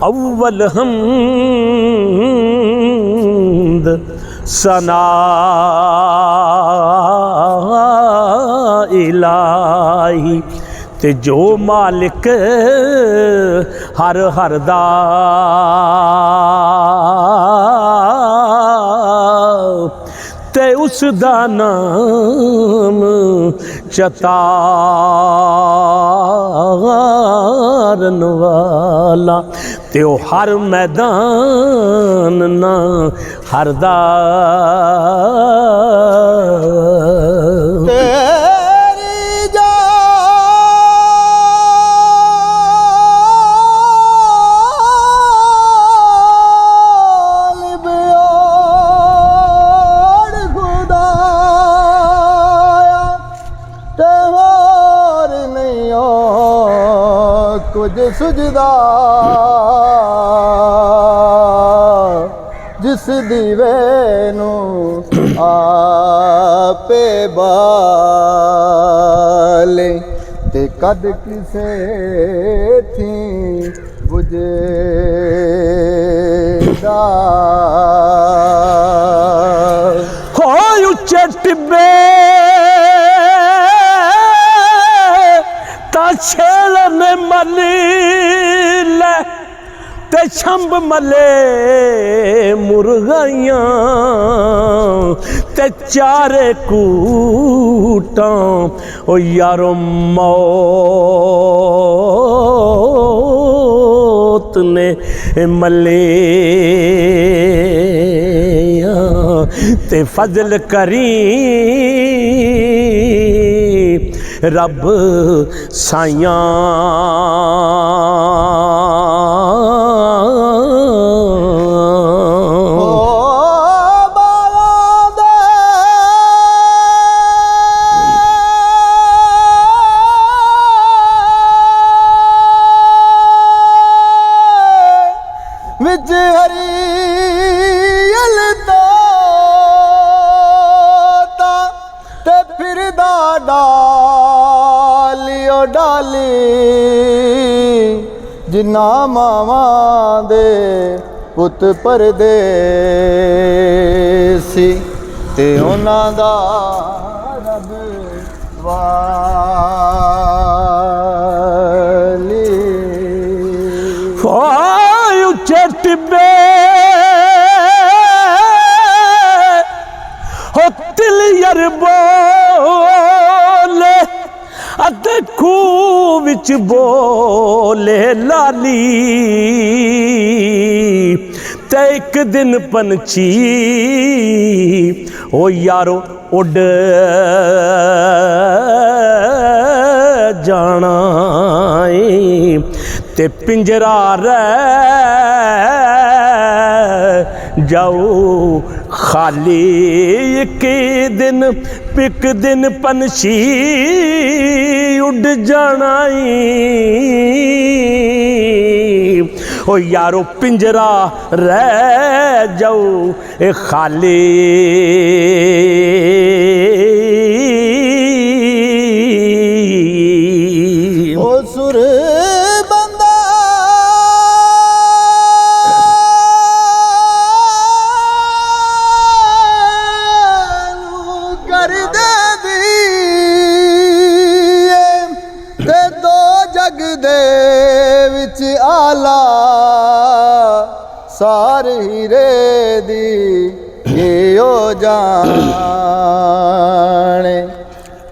अव्वल हमद सना इलाही। ते जो मालिक हर हर दा ते उस दा नाम चतारन वाला। ते ओ हर मैदान ना हर दा कुछ सुझदा जिस दीवे नू आपे बाले। ते कद किसे थी बुझदा हो उच्चे टिब्बे छेलन मली ले ते छंब मले मुर्गाइयां ते चारे कूटां ओ यारो मौत ने मले। ते फजल करी रब साइयां विच हरियल ते फिरदा डालियो डाली। जिन्ना मावां दे पुत परदेसी ते उन्हां दा रब वाली। उच्चे टिब्बे हो तिलियर बोले अते खूह विच बोले लाली। ते एक दिन पंछी ओ यारो उड़ जाना ते पिंजरा रह जाओ खाली। एक दिन पंछी उड़ जाना ओ यारो पिंजरा रह जाओ खाली। ओ सुर आला सार हीरे दी ये ओ जाने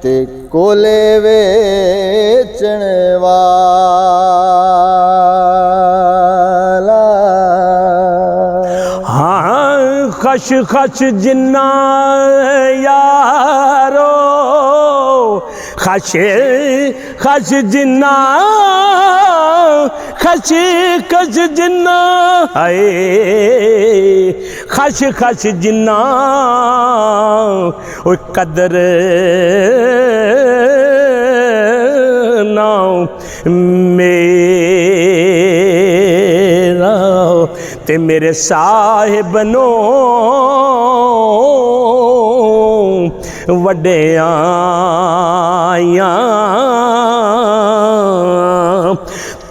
ते कोले वेचण वाला। हाँ खश खश जिन्ना यारो खश खश जिन्ना खश खश जिन्ना हाय खश खश जिन्ना ओ कदर ना मेरा ते मेरे साहिबनो वड्डियां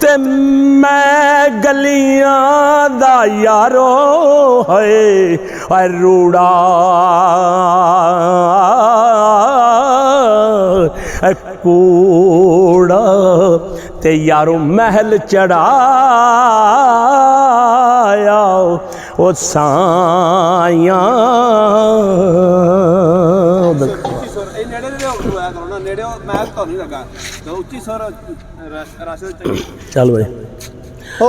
ते मैं गलियां दा यारो है रूड़ा कूड़ा ते यारो महल चढ़ाया ओ साया ਉੱਚੀ ਸੁਰ ਇਹ ਨੇੜੇ ਨੇੜੇ ਹੋਇਆ ਕਰੋ ਨਾ ਨੇੜੇ ਮੈਂ ਤਾਂ ਨਹੀਂ ਲੱਗਾ ਤਾਂ ਉੱਚੀ ਸੁਰ ਰਸ ਚੰਗੀ चल भाई ਓ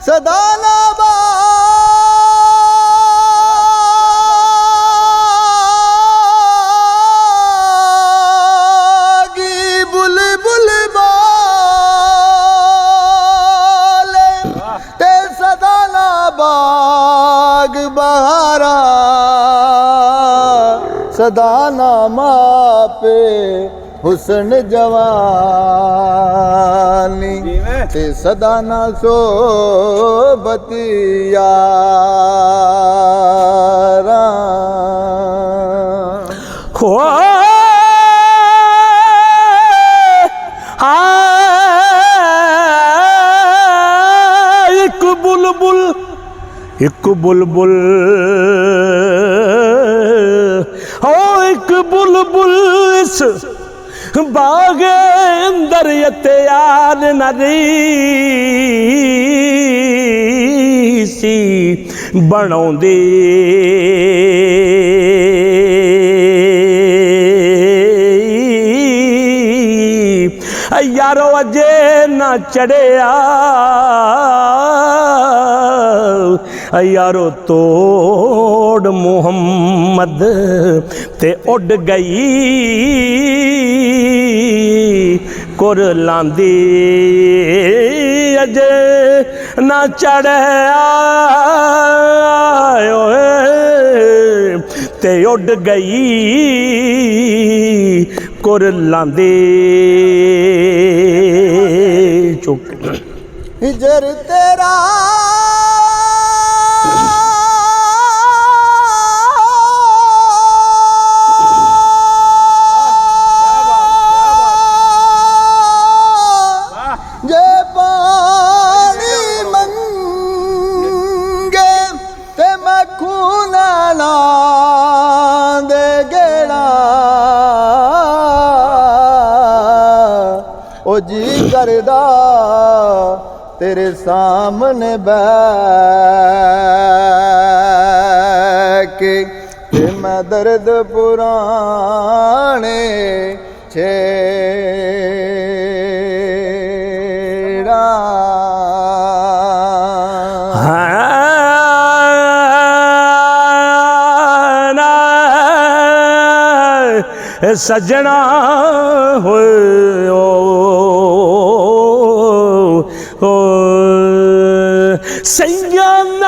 ਸਦਾ ਨਾਬਾਗੀ ਬੁਲਬੁਲ ਬਾਲੇ ਤੇ ਸਦਾ ਨਾਬਾਗ ਬਹਾਰਾ सदा नामा पे हुस्न जवानी ते सदा ना सोबती यारा हो एक बुलबुल हो एक बुलबुल इस बागे अंदर यत्यार नदी सी बनाउंदी यारो अजे ना चढ़िया यारो तोड़ मुहम्मद ते उड़ गई कुरलांदी अजे ना चढ़िया ते उड़ गई कुरलांदी चुप हिजर तेरा जे पानी मंगे ते मैं खूना ना दे गेड़ा ओ जी करदा तेरे सामने बैके ते मैं दर्द पुराने छेड़ा सजना हो सैया नाल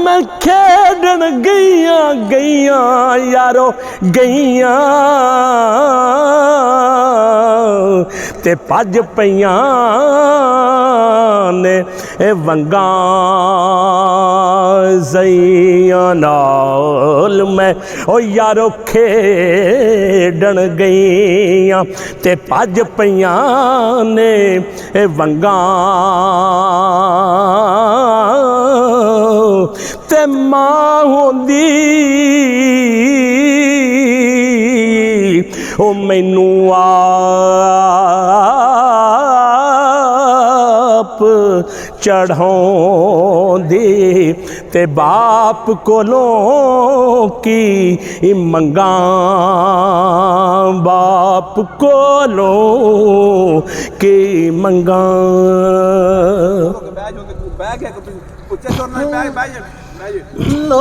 मैं खेडन गईया यारो गईया ते भज पईयां ने वंगा सैया नाल मैं ओ यारो खेडन गईया ते भज पईयां ने वंगा ते मां होंदी ओ मैनू आप चढ़ाउंदी ते बाप कोलों की मंगा बाप कोलों की मंगा ਬਹਿ ਗਿਆ ਕਿ ਉੱਚੇ ਸੁਰ ਨਾਲ ਬਹਿ ਜਾ लो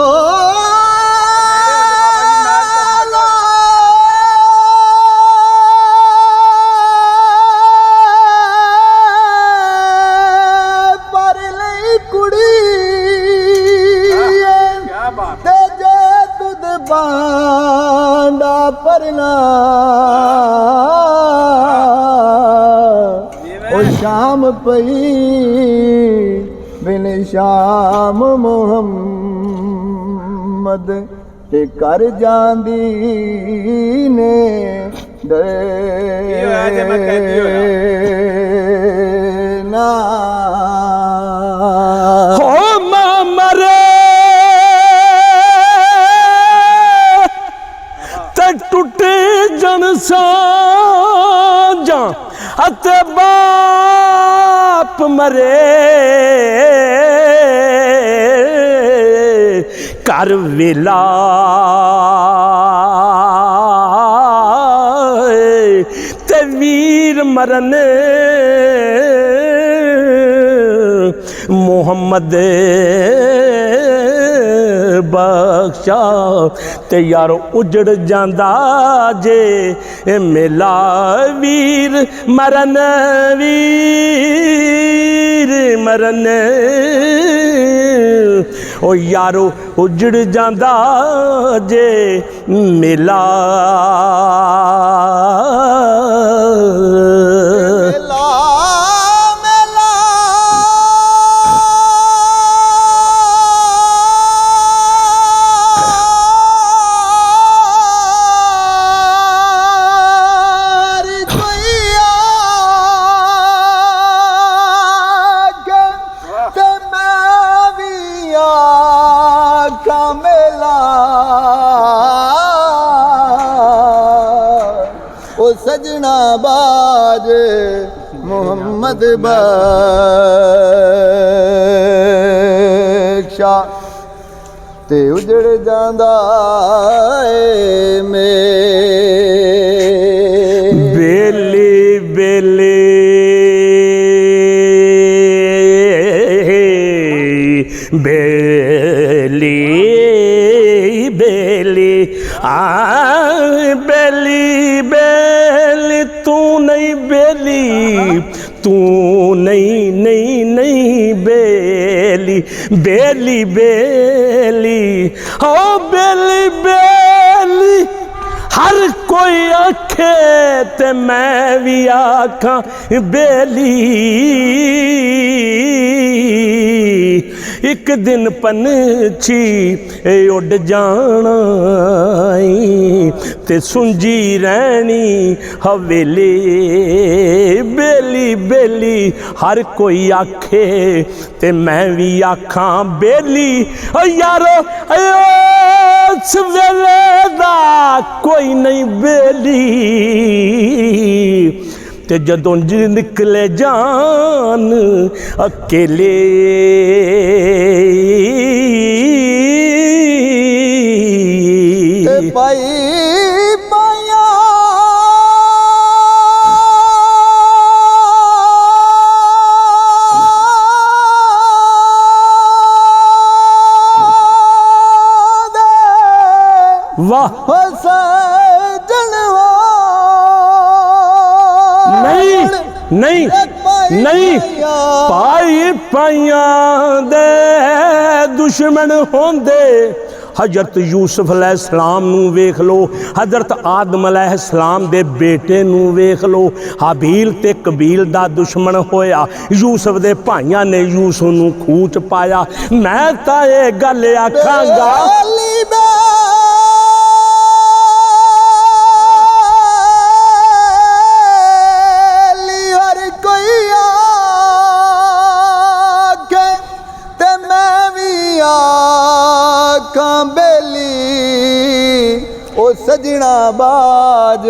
पर लई कुड़ी क्या बात ते जे तुद बांडा परना ओ शाम पई बिन शाम मुहम्मद ते कर जांदी ने होया जे मैं कहती ना हो मरे ते टुट जन सांझां अते बाप मरे कर वेला ते वीर मरन मोहम्मद बख्शा ते यारो उजड़ जांदा जे मेला वीर मरन ओ यारो उजड़ जांदा जे मेला मेला मेला रे कोई आके ते मैं भी आका मेला ओ सजना बाज मोहम्मद बख्शा ते उजड़ जांदा ए बेली बेली बेली बेली बेली बेली तू नहीं बेली तू नहीं बेली बेली बेली हो बेली बेली हर कोई आखे ते मैं भी आखां बेली एक दिन पंछी उड़ जाना ते सुंजी रहनी हवेली बेली बेली हर कोई आखे ते मैं भी आखां बेली ओ यारो इस वेले दा कोई नहीं बेली ते जदों निकले जान अकेले ते पाई पाया वाह नहीं नहीं पाई पाइया दे दुश्मन होंदे हजरत यूसुफ अलैहिस्सलाम नू वेख लो हजरत आदम अलैहिस्सलाम दे बेटे नू वेख लो हाबील ते कबील दा दुश्मन होया यूसुफ दे भाइयां ने यूसुफ नू खूह च पाया मैं तां ये गल आखांगा सजना बाज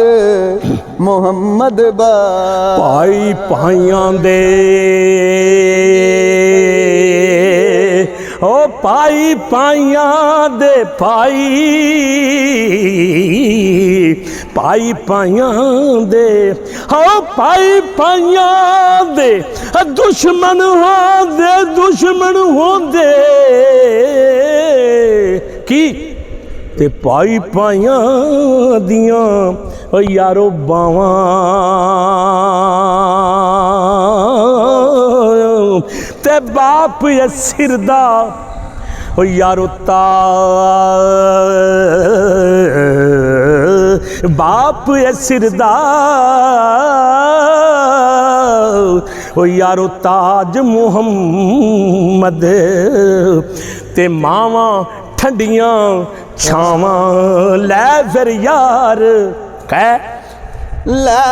मोहम्मद भाई भाइयां दे ओ भाई भाइयां दे भाई भाई भाइयां दे ओ भाई भाइयां दे दुश्मन होंदे की ते भाई भाइयां दियां ओ यारो बावां ते बाप ये सिरदा ओ यारो बाप ये सिरदा ओ यारो ताज मुहम्मद ते मावां ठंडियां छावां लै फिर यार कह ਲੈ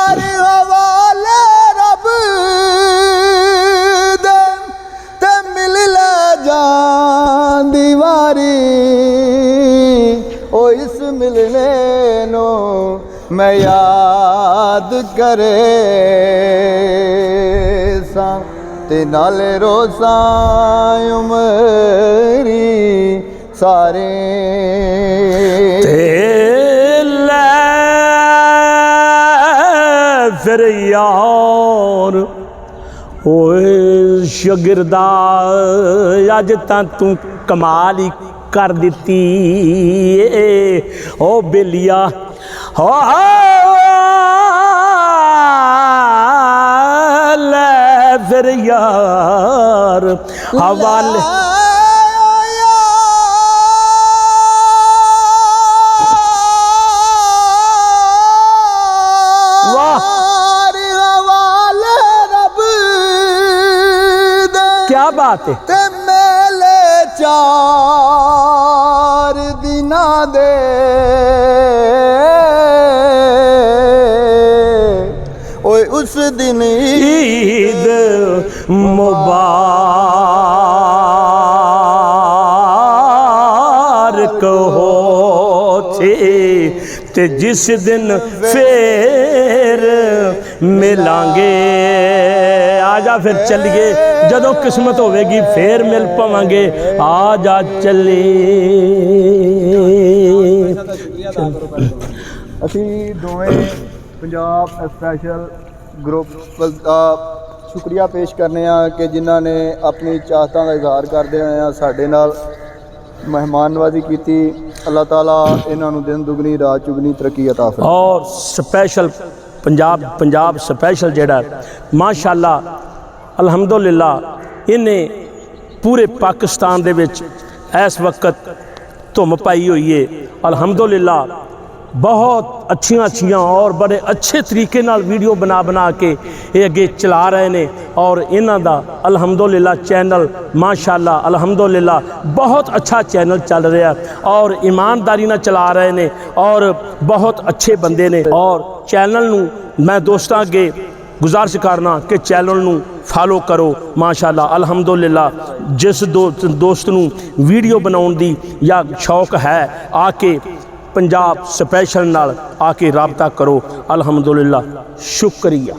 ਯਾਰ ਹਵਾਲੇ ਰੱਬ ਦੇ ਤੇ ਮਿਲ ਲੈ ਜਾਂਦੀ ਵਾਰੀ ਉਹ ਇਸ ਮਿਲਨੇ ਨੂੰ ਮੈਂ ਯਾਦ ਕਰੇ ਸਾਂ ਤੇ ਨਾਲੇ ਰੋਜ਼ਾਂ ਉਮਰੀ ਸਾਰੇ ते लै फिर यार ओए शगिरदा अज तां तू कमाल ही कर दिती ओ बेलिया हो लै फिर यार हवाले क्या बात है ते मेले 4 दिनां दे ओए उस दिन ईद मुबारक हो थे ते जिस दिन फिर मिलांगे आजा फिर चलिए जदों किस्मत होवेगी फिर मिल पावांगे आजा चले ਅਸੀਂ ਦੋਵੇਂ ਪੰਜਾਬ ਸਪੈਸ਼ਲ ਗਰੁੱਪ ਦਾ ਸ਼ੁਕਰੀਆ ਪੇਸ਼ ਕਰਨੇ ਆ ਕਿ ਜਿਨ੍ਹਾਂ ਨੇ ਆਪਣੀ ਚਾਹਤਾਂ ਦਾ ਇਜ਼ਹਾਰ ਕਰਦੇ ਹੋਏ ਸਾਡੇ ਨਾਲ ਮਹਿਮਾਨ ਨਵਾਜ਼ੀ ਕੀਤੀ। ਅੱਲਾਹ ਤਾਲਾ ਇਹਨਾਂ ਨੂੰ ਦਿਨ ਦੁਗਣੀ ਰਾਤ ਚੁਗਣੀ ਤਰੱਕੀ अता फरमाए। और स्पैशल पंजाब स्पैशल जेड़ा माशाअल्लाह अल्हम्दुलिल्लाह इन्हें पूरे पाकिस्तान दे विच इस वक्त धुम पाई हुई है। अल्हम्दुलिल्लाह बहुत अच्छियां और बड़े अच्छे तरीके नाल वीडियो बना के ये अगे चला रहे ने और इन्हां दा अल्हम्दुलिल्लाह चैनल माशाअल्लाह अल्हम्दुलिल्लाह बहुत अच्छा चैनल चल रहा और ईमानदारी नाल चला रहे ने और बहुत अच्छे बंदे ने और चैनल नूं मैं दोस्तां अगे गुजारिश करना कि चैनल नूं फॉलो करो माशाअल्लाह अल्हम्दुलिल्लाह। जिस दोस्त नूं वीडियो बनाउण दी या शौक है आके पंजाब स्पैशल नाल आके राबता करो अल्हम्दुलिल्लाह। शुक्रिया।